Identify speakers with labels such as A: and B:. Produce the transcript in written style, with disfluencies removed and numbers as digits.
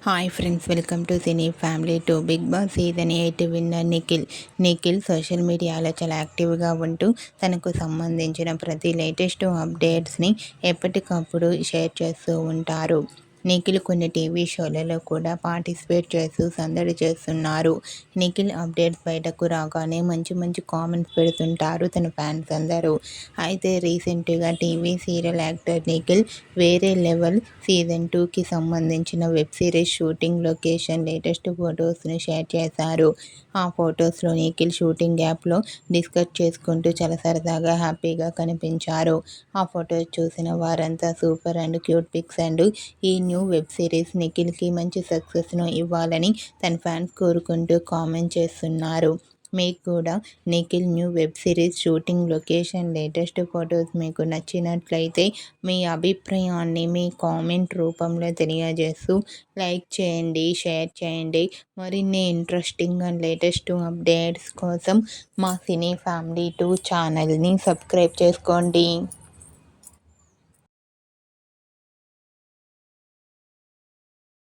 A: Hi friends, welcome to cine family. Bigg Boss season 8 winner Nikhil social మీడియాలో చాలా యాక్టివ్గా ఉంటూ తనకు సంబంధించిన ప్రతి లేటెస్ట్ అప్డేట్స్ని ఎప్పటికప్పుడు షేర్ చేస్తూ ఉంటారు. నిఖిల్ కొన్ని టీవీ షోలలో కూడా పార్టిసిపేట్ చేస్తూ సందడి చేస్తున్నారు. నిఖిల్ అప్డేట్స్ బయటకు రాగానే మంచి మంచి కామెంట్స్ పెడుతుంటారు తన ఫ్యాన్స్ అందరూ. అయితే రీసెంట్గా టీవీ సీరియల్ యాక్టర్ నిఖిల్ వేరే లెవెల్ సీజన్ 2కి సంబంధించిన web series shooting location latest ఫొటోస్ని షేర్ చేశారు. ఆ ఫొటోస్లో నిఖిల్ షూటింగ్ యాప్లో డిస్కస్ చేసుకుంటూ చాలా సరదాగా హ్యాపీగా కనిపించారు. ఆ ఫొటోస్ చూసిన వారంతా super and cute pics and ఈ న్యూ వెబ్ సిరీస్ నిఖిల్కి మంచి సక్సెస్ను ఇవ్వాలని తన ఫ్యాన్స్ కోరుకుంటూ కామెంట్ చేస్తున్నారు. మీకు కూడా Nikhil new web series shooting location latest photos మీకు నచ్చినట్లయితే మీ అభిప్రాయాన్ని మీ కామెంట్ రూపంలో తెలియజేస్తూ లైక్ చేయండి, షేర్ చేయండి. మరిన్ని ఇంట్రెస్టింగ్ అండ్ లేటెస్ట్ అప్డేట్స్ కోసం మా సినీ ఫ్యామిలీ 2 ఛానల్ని సబ్స్క్రైబ్ చేసుకోండి.